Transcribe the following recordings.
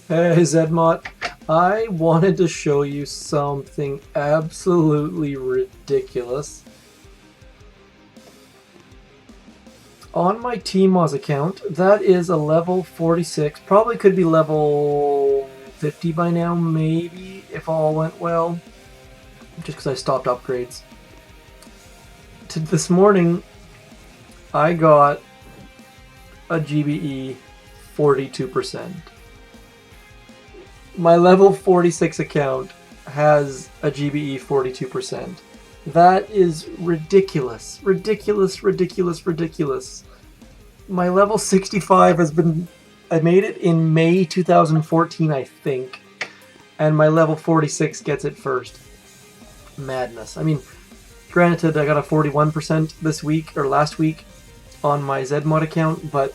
Hey Zedmont, I wanted to show you something absolutely ridiculous. On my Tmoz account, that is a level 46, probably could be level 50 by now, maybe, if all went well, just because I stopped upgrades. This morning, I got a GBE 42%. My level 46 account has a GBE 42%. That is ridiculous. Ridiculous, ridiculous, ridiculous. My level 65 has been... I made it in May 2014, I think. And my level 46 gets it first. Madness. I mean, granted, I got a 41% this week, or last week, on my Zmod account, but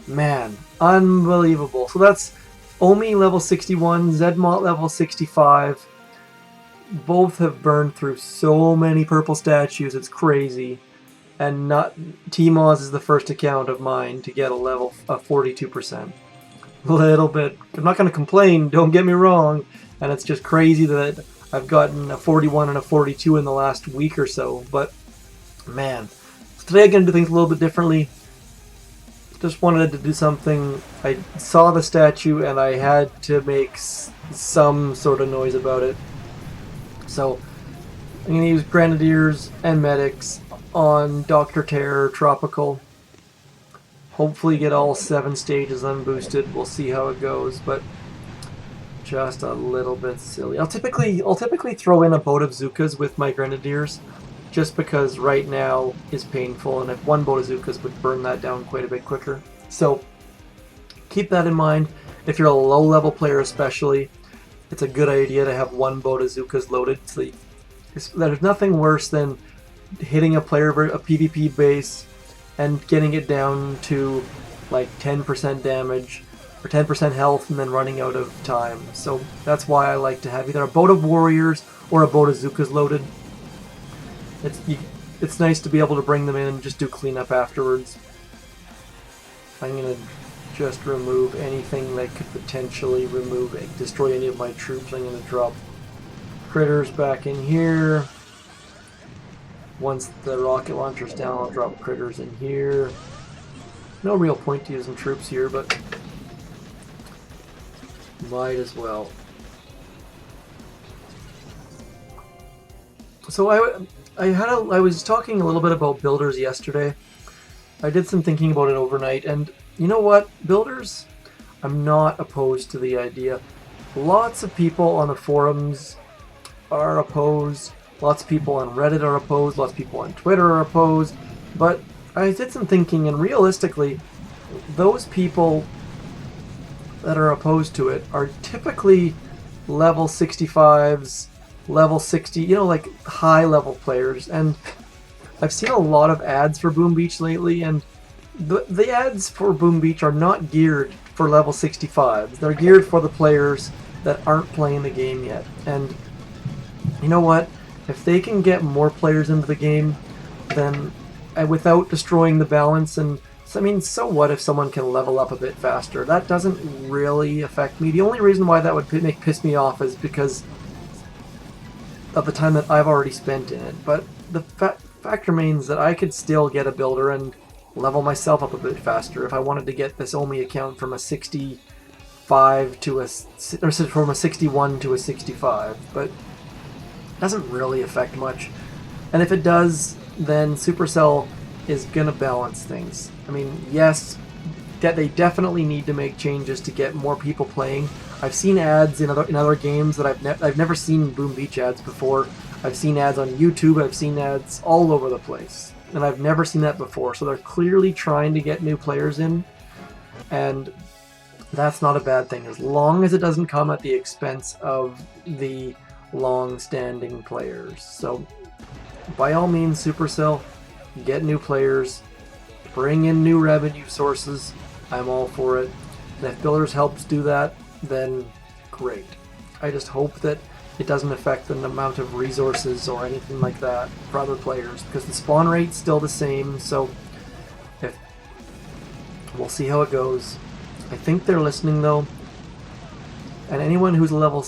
man, unbelievable. So that's Omi level 61, Zmod level 65. Both have burned through so many purple statues, it's crazy. And not Tmoz is the first account of mine to get a level of 42%. A little bit. I'm not going to complain, don't get me wrong. And it's just crazy that I've gotten a 41 and a 42 in the last week or so. But man, so today I'm going to do things a little bit differently. Just wanted to do something. I saw the statue and I had to make some sort of noise about it. So I'm going to use Grenadiers and Medics on Dr. Terror Tropical. Hopefully get all 7 stages unboosted. We'll see how it goes, but just a little bit silly. I'll typically throw in a boat of Zukas with my Grenadiers, just because right now is painful, and if one boat of Zukas would burn that down quite a bit quicker. So keep that in mind. If you're a low-level player especially, it's a good idea to have one boat of Zukas loaded. So there's nothing worse than hitting a PvP base and getting it down to like 10% damage or 10% health and then running out of time. So that's why I like to have either a boat of warriors or a boat of Zukas loaded. It's nice to be able to bring them in and just do cleanup afterwards. I'm going to just remove anything that could potentially destroy any of my troops. I'm going to drop critters back in here. Once the rocket launcher's down, I'll drop critters in here. No real point to using troops here, but might as well. So I was talking a little bit about builders yesterday. I did some thinking about it overnight, and you know what? Builders, I'm not opposed to the idea. Lots of people on the forums are opposed. Lots of people on Reddit are opposed. Lots of people on Twitter are opposed. But I did some thinking, and realistically, those people that are opposed to it are typically level 65s, level 60, like high-level players. And I've seen a lot of ads for Boom Beach lately, and the ads for Boom Beach are not geared for level 65s. They're geared for the players that aren't playing the game yet. And you know what? If they can get more players into the game, then without destroying the balance, and I mean, so what if someone can level up a bit faster? That doesn't really affect me. The only reason why that would piss me off is because of the time that I've already spent in it. But the fact remains that I could still get a builder and level myself up a bit faster if I wanted to get this Omi account from a 65 to from a 61 to a 65. But doesn't really affect much, and if it does, then Supercell is gonna balance things. I mean, yes, they definitely need to make changes to get more people playing. I've seen ads in other games that I've never seen Boom Beach ads before. I've seen ads on YouTube. I've seen ads all over the place, and I've never seen that before. So they're clearly trying to get new players in, and that's not a bad thing as long as it doesn't come at the expense of the long-standing players. So by all means, Supercell, get new players, bring in new revenue sources. I'm all for it. And if builders helps do that, then great. I just hope that it doesn't affect the amount of resources or anything like that for other players, because the spawn rate's still the same. So we'll see how it goes. I think they're listening though. And anyone who's a level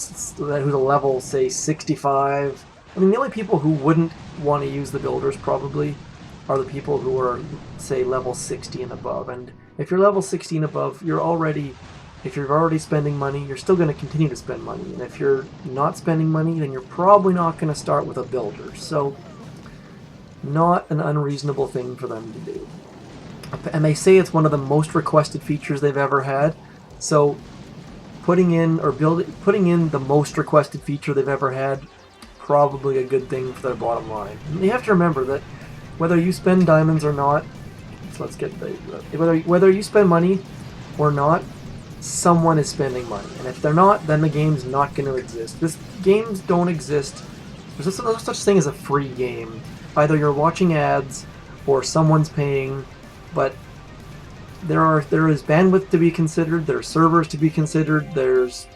say 65, I mean the only people who wouldn't want to use the builders probably are the people who are say level 60 and above. And if you're level 60 and above, if you're already spending money, you're still going to continue to spend money. And if you're not spending money, then you're probably not going to start with a builder. So not an unreasonable thing for them to do. And they say it's one of the most requested features they've ever had. So putting in the most requested feature they've ever had, probably a good thing for their bottom line. And you have to remember that whether you spend diamonds or not, so let's get whether you spend money or not, someone is spending money. And if they're not, then the game's not going to exist. Games don't exist. There's no such thing as a free game. Either you're watching ads or someone's paying, but there is bandwidth to be considered, there's servers to be considered, there's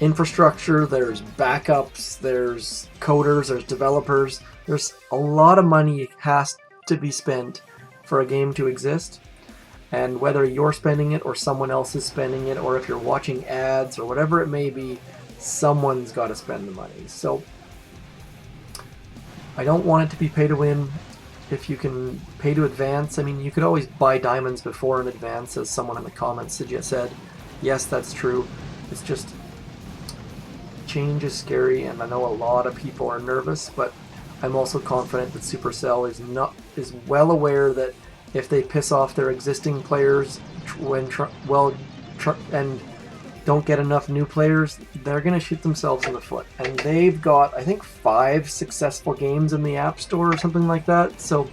infrastructure, there's backups, there's coders, there's developers. There's a lot of money has to be spent for a game to exist. And whether you're spending it or someone else is spending it, or if you're watching ads or whatever it may be, someone's got to spend the money. So I don't want it to be pay to win. If you can pay to advance, I mean, you could always buy diamonds before in advance, as someone in the comments said. Yes, that's true. It's just change is scary, and I know a lot of people are nervous, but I'm also confident that Supercell is well aware that if they piss off their existing players and don't get enough new players, they're going to shoot themselves in the foot. And they've got, I think, 5 successful games in the App Store or something like that. So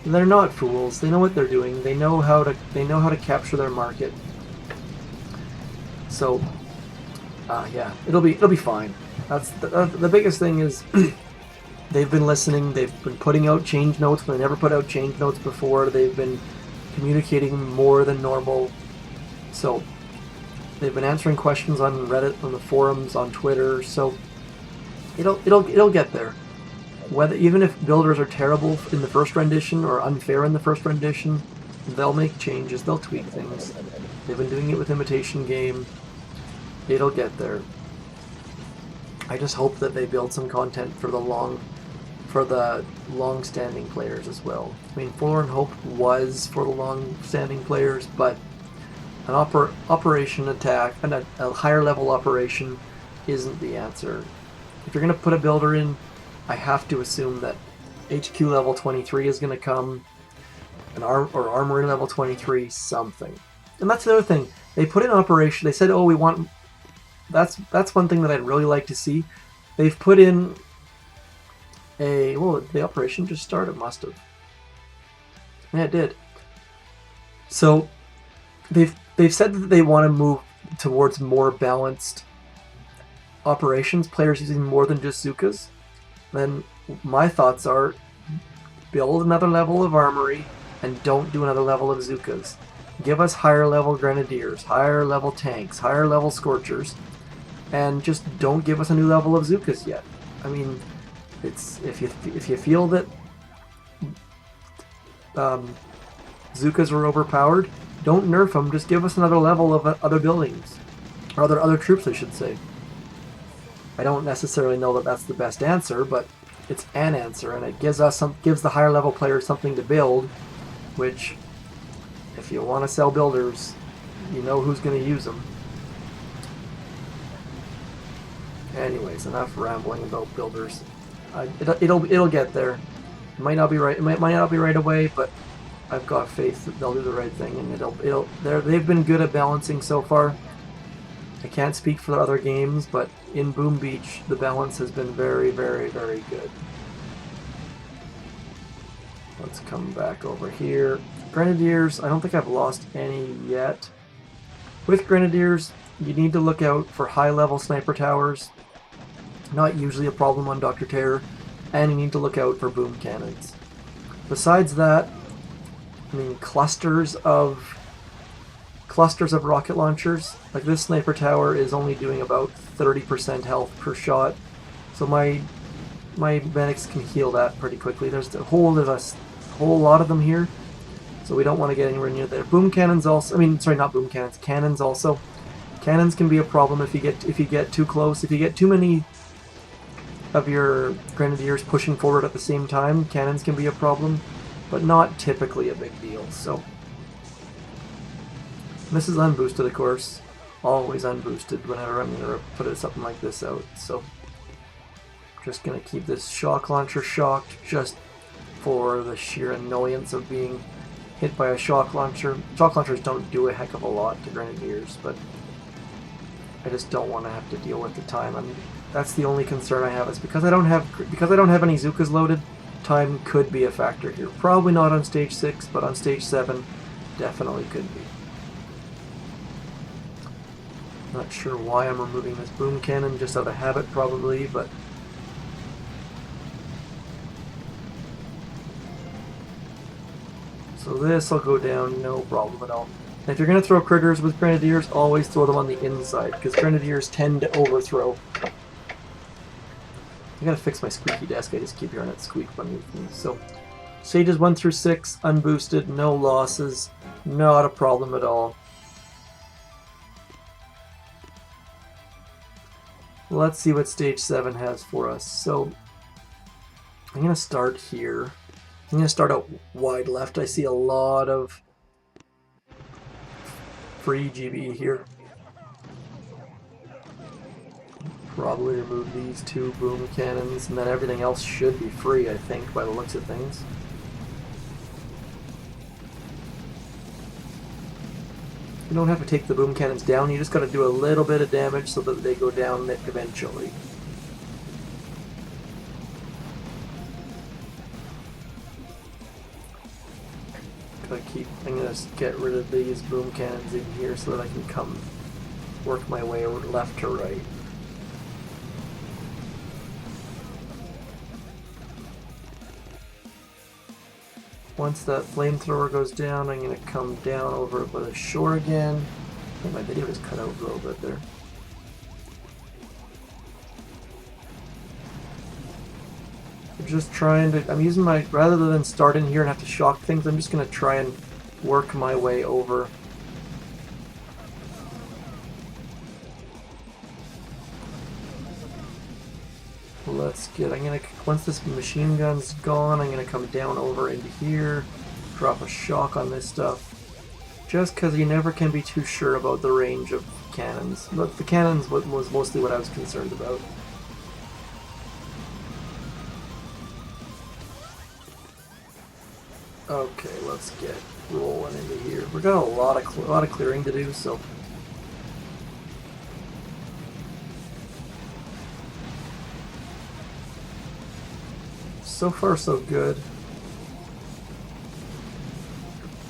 they're not fools. They know what they're doing. They know how to capture their market. So yeah, it'll be fine. That's the biggest thing is they've been listening. They've been putting out change notes when they never put out change notes before. They've been communicating more than normal. So they've been answering questions on Reddit, on the forums, on Twitter. So it'll get there. Even if builders are terrible in the first rendition or unfair in the first rendition, they'll make changes. They'll tweak things. They've been doing it with Imitation Game. It'll get there. I just hope that they build some content for the long-standing players as well. I mean, Forlorn Hope was for the long-standing players, but an operation attack and a higher level operation isn't the answer. If you're going to put a builder in, I have to assume that HQ level 23 is going to come, or Armory level 23, something. And that's the other thing. They put in operation. They said, "Oh, we want." That's one thing that I'd really like to see. They've put in the operation just started. Must have. Yeah, it did. So they've said that they want to move towards more balanced operations, players using more than just Zookas. Then my thoughts are build another level of Armory and don't do another level of Zookas. Give us higher level Grenadiers, higher level tanks, higher level Scorchers, and just don't give us a new level of Zookas yet. I mean, it's if you feel that Zookas are overpowered, don't nerf them. Just give us another level of other buildings, or other troops, I should say. I don't necessarily know that that's the best answer, but it's an answer, and it gives the higher level players something to build, which, if you want to sell builders, you know who's going to use them. Anyways, enough rambling about builders. It'll get there. It might not be right. It might not be right away, but I've got faith that they'll do the right thing, and they've been good at balancing so far. I can't speak for the other games, but in Boom Beach, the balance has been very, very, very good. Let's come back over here. Grenadiers, I don't think I've lost any yet. With Grenadiers, you need to look out for high-level sniper towers. Not usually a problem on Dr. Terror. And you need to look out for boom cannons. Besides that, I mean, clusters of rocket launchers. Like this sniper tower is only doing about 30% health per shot. So my medics can heal that pretty quickly. There's a whole lot of them here. So we don't want to get anywhere near there. Boom cannons also, I mean, sorry, not boom cannons, cannons also. Cannons can be a problem if you get too close. If you get too many of your Grenadiers pushing forward at the same time, cannons can be a problem, but not typically a big deal. So this is unboosted, of course. Always unboosted whenever I'm going to put something like this out. So just going to keep this shock launcher shocked just for the sheer annoyance of being hit by a shock launcher. Shock launchers don't do a heck of a lot to Grenadiers, but I just don't want to have to deal with the time. I mean, that's the only concern I have, is because I don't have any Zookas loaded. Time could be a factor here. Probably not on stage 6, but on stage 7, definitely could be. Not sure why I'm removing this boom cannon, just out of habit probably, but so this will go down, no problem at all. And if you're going to throw critters with Grenadiers, always throw them on the inside, because Grenadiers tend to overthrow. I gotta fix my squeaky desk, I just keep hearing it squeak beneath me. So, stages 1 through 6, unboosted, no losses, not a problem at all. Let's see what stage 7 has for us. So, I'm going to start here. I'm going to start out wide left. I see a lot of free GB here. Probably remove these 2 boom cannons, and then everything else should be free, I think, by the looks of things. You don't have to take the boom cannons down, you just got to do a little bit of damage so that they go down eventually. I'm going to get rid of these boom cannons in here so that I can come work my way left to right. Once that flamethrower goes down, I'm going to come down over by the shore again. I think my video just cut out a little bit there. I'm just trying to, I'm using my, rather than start in here and have to shock things, I'm just going to try and work my way over. Let's get, once this machine gun's gone, I'm going to come down over into here, drop a shock on this stuff. Just because you never can be too sure about the range of cannons. But the cannons was mostly what I was concerned about. Okay, let's get rolling into here. We've got a lot of clearing to do, so so far so good.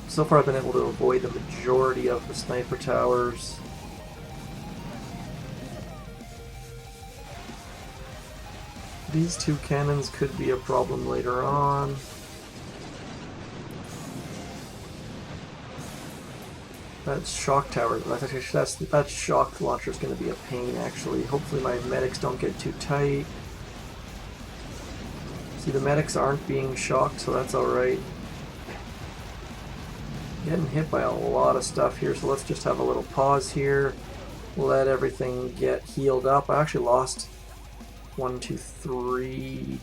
So far I've been able to avoid the majority of the sniper towers. These 2 cannons could be a problem later on. That shock tower, that shock launcher is going to be a pain actually. Hopefully my medics don't get too tight. See, the medics aren't being shocked, so that's alright. Getting hit by a lot of stuff here, so let's just have a little pause here. Let everything get healed up. I actually lost 1, 2, 3.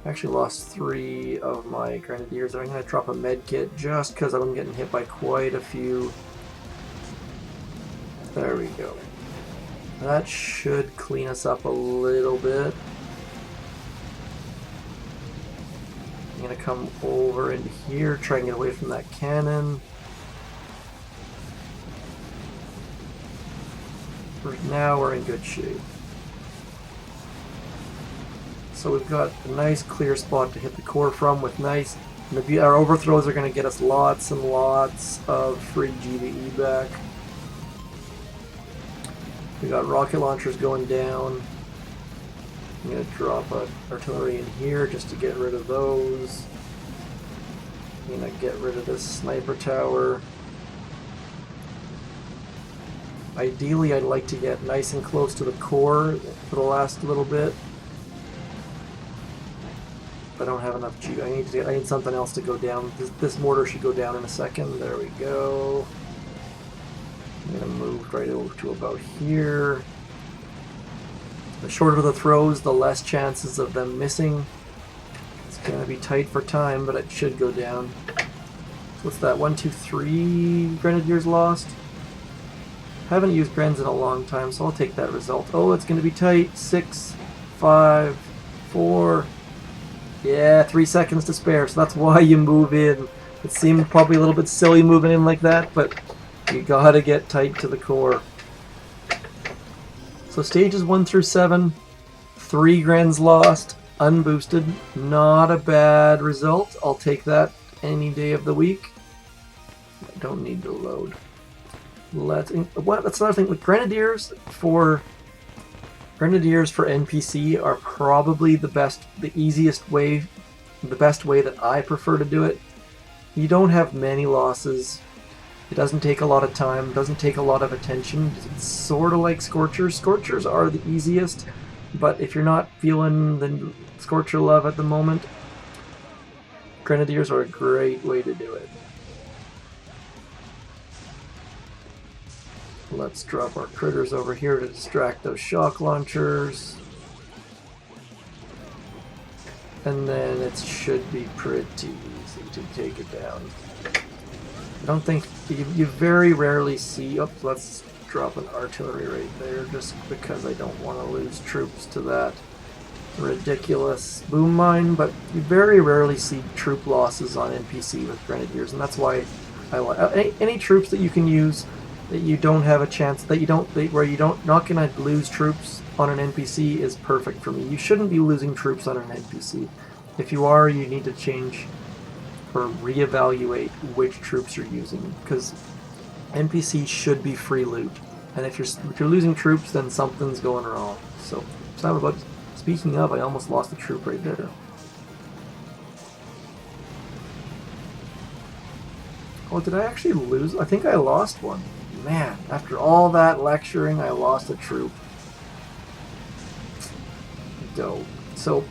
I actually lost 3 of my Grenadiers. I'm going to drop a med kit just because I'm getting hit by quite a few. There we go. That should clean us up a little bit. I'm going to come over into here, try and get away from that cannon. For now, we're in good shape. So we've got a nice clear spot to hit the core from with nice... Our overthrows are going to get us lots and lots of free GVE back. We got rocket launchers going down. I'm going to drop an artillery in here just to get rid of those. I'm going to get rid of this sniper tower. Ideally, I'd like to get nice and close to the core for the last little bit. I don't have enough G. I need something else to go down. This mortar should go down in a second. There we go. I'm gonna move right over to about here. The shorter the throws, the less chances of them missing. It's gonna be tight for time, but it should go down. What's that? 1, 2, 3 Grenadiers lost? Haven't used Grens in a long time, so I'll take that result. Oh, it's gonna be tight. 6, 5, 4. Yeah, 3 seconds to spare, so that's why you move in. It seemed probably a little bit silly moving in like that, but you gotta get tight to the core. So stages 1 through 7, 3 Grens lost, unboosted. Not a bad result. I'll take that any day of the week. I don't need to load. That's another thing with Grenadiers for NPC are probably the best way that I prefer to do it. You don't have many losses. It doesn't take a lot of time, doesn't take a lot of attention. It's sort of like Scorchers. Scorchers are the easiest, but if you're not feeling the Scorcher love at the moment, Grenadiers are a great way to do it. Let's drop our critters over here to distract those shock launchers. And then it should be pretty easy to take it down. I don't think you very rarely see. Oh, let's drop an artillery right there just because I don't want to lose troops to that ridiculous boom mine. But you very rarely see troop losses on NPC with Grenadiers, and that's why I like any troops that you can use that you don't have a chance where you not gonna lose troops on an NPC is perfect for me. You shouldn't be losing troops on an NPC. If you are, you need to change or reevaluate which troops you're using, because NPC should be free loot, and if you're losing troops, then something's going wrong. So speaking of, I almost lost a troop right there. Oh, did I actually lose? I think I lost one. Man, after all that lecturing, I lost a troop. Dope. So,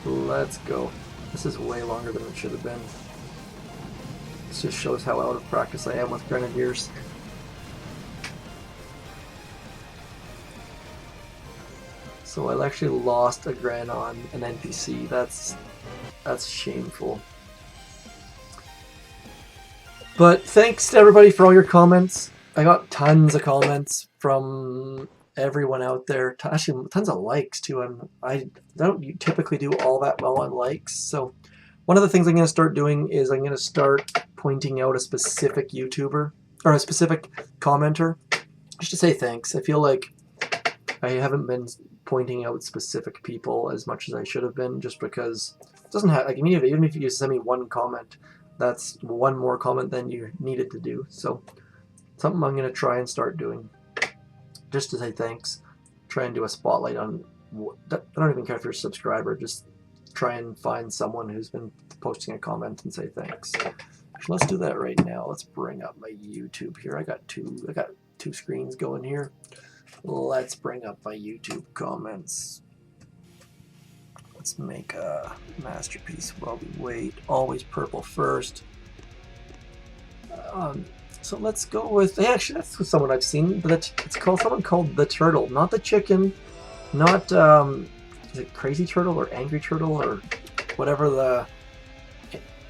let's go. This is way longer than it should have been. This just shows how out of practice I am with Grenadiers. So I actually lost a Gren on an NPC. That's shameful. But thanks to everybody for all your comments. I got tons of comments from everyone out there. Actually, tons of likes too. I don't typically do all that well on likes. So one of the things I'm going to start doing is I'm going to start pointing out a specific YouTuber or a specific commenter just to say thanks. I feel like I haven't been pointing out specific people as much as I should have been, just because it doesn't have, like, even if you send me one comment, that's one more comment than you needed to do. So something I'm going to try and start doing just to say thanks. Try and do a spotlight on, I don't even care if you're a subscriber, just try and find someone who's been posting a comment and say thanks. Actually, let's do that right now. Let's bring up my YouTube here. I got two screens going here. Let's bring up my YouTube comments. Let's make a masterpiece while we wait. Always purple first. So let's go with, actually that's someone I've seen, but it's someone called the Turtle, not the chicken, not is it Crazy Turtle or Angry Turtle or whatever the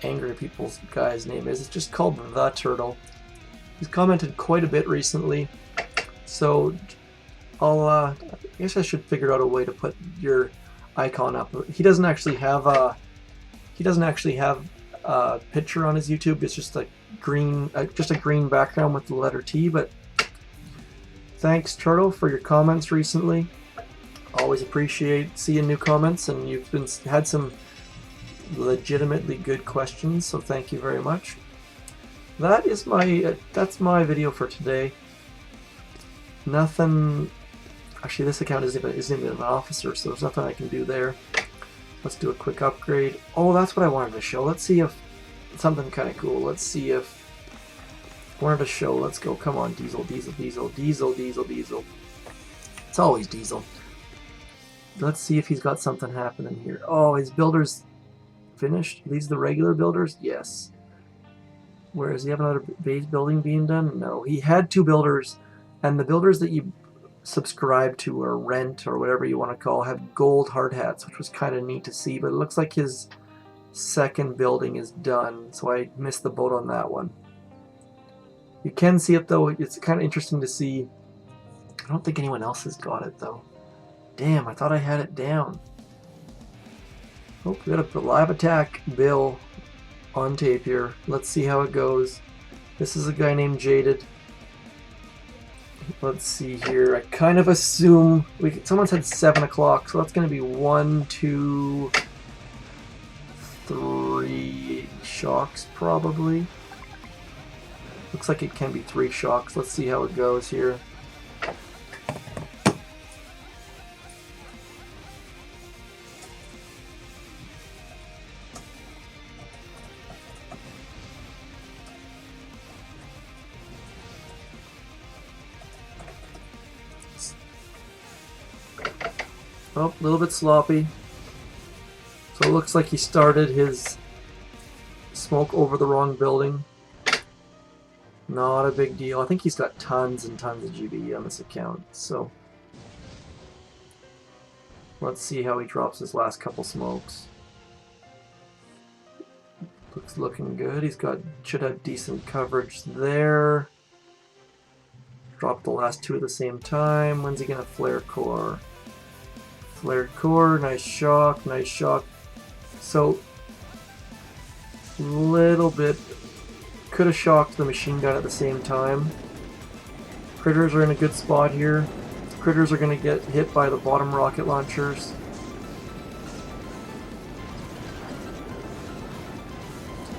angry people's guy's name is. It's just called the Turtle. He's commented quite a bit recently, so I guess I should figure out a way to put your icon up. He doesn't actually have a picture on his YouTube. It's just a green background with the letter T. But thanks, Turtle, for your comments recently. Always appreciate seeing new comments, and you've had some legitimately good questions. So thank you very much. That's my video for today. Nothing. Actually, this account isn't even an officer, so there's nothing I can do there. Let's do a quick upgrade. Oh, that's what I wanted to show. Let's see if something kind of cool. Let's see if I wanted to show. Let's go. Come on, diesel, diesel, diesel, diesel, diesel, diesel. It's always Diesel. Let's see if he's got something happening here. Oh, his builders finished? These the regular builders? Yes. Where does he have another base building being done? No. He had 2 builders, and the builders that you subscribe to or rent or whatever you want to call have gold hard hats, which was kind of neat to see, but it looks like his second building is done, so I missed the boat on that one. You can see it though. It's kind of interesting to see. I don't think anyone else has got it though. Damn, I thought I had it down. Oh, we got a live attack Bill on tape here. Let's see how it goes. This is a guy named Jaded. Let's see here. I kind of assume someone said 7 o'clock, so that's going to be 1, 2, 3 shocks probably. Looks like it can be 3 shocks. Let's see how it goes here. Oh, a little bit sloppy. So it looks like he started his smoke over the wrong building. Not a big deal. I think he's got tons and tons of GBE on this account, so let's see how he drops his last couple smokes. Looking good. Should have decent coverage there. Drop the last 2 at the same time. When's he gonna flare core? Flared core, nice shock, nice shock. So, little bit, could have shocked the machine gun at the same time. Critters are in a good spot here. Critters are going to get hit by the bottom rocket launchers.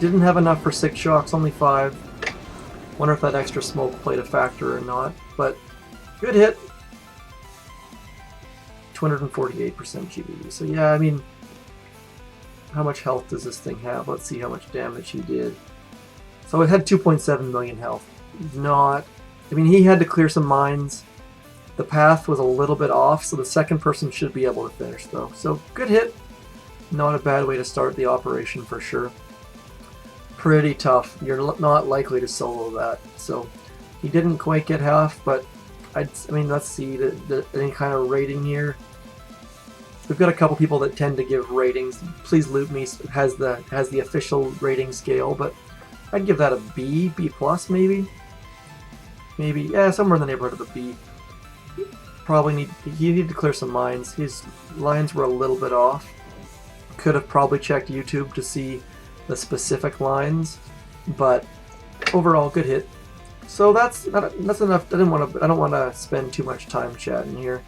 Didn't have enough for 6 shocks, only 5. Wonder if that extra smoke played a factor or not, but good hit. 248% GBE. So yeah, I mean, how much health does this thing have? Let's see how much damage he did. So it had 2.7 million health. Not, I mean, he had to clear some mines. The path was a little bit off, so the second person should be able to finish though. So good hit. Not a bad way to start the operation for sure. Pretty tough. You're not likely to solo that. So he didn't quite get half, but I mean, let's see any kind of rating here. We've got a couple people that tend to give ratings. Please Loot Me has the official rating scale, but I'd give that a B, B plus maybe. Maybe, yeah, somewhere in the neighborhood of a B. He needed to clear some mines. His lines were a little bit off. Could have probably checked YouTube to see the specific lines, but overall good hit. So that's enough. I don't want to spend too much time chatting here.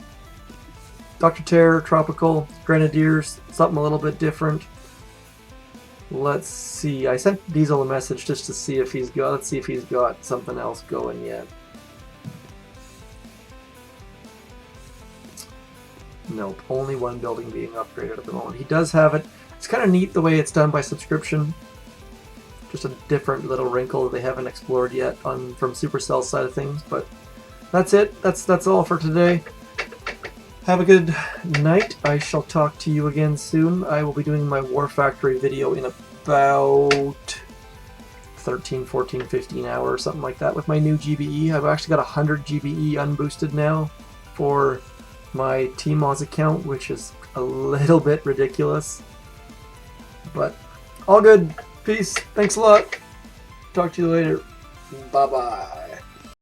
Dr. Terror, Tropical, Grenadiers, something a little bit different. Let's see. I sent Diesel a message just to see if he's got. Let's see if he's got something else going yet. Nope, only 1 building being upgraded at the moment. He does have it. It's kind of neat the way it's done by subscription. Just a different little wrinkle that they haven't explored yet from Supercell's side of things. But that's it. That's all for today. Have a good night. I shall talk to you again soon. I will be doing my War Factory video in about 13, 14, 15 hours, something like that, with my new GBE. I've actually got 100 GBE unboosted now for my Tmoz account, which is a little bit ridiculous. But all good. Peace. Thanks a lot. Talk to you later. Bye-bye.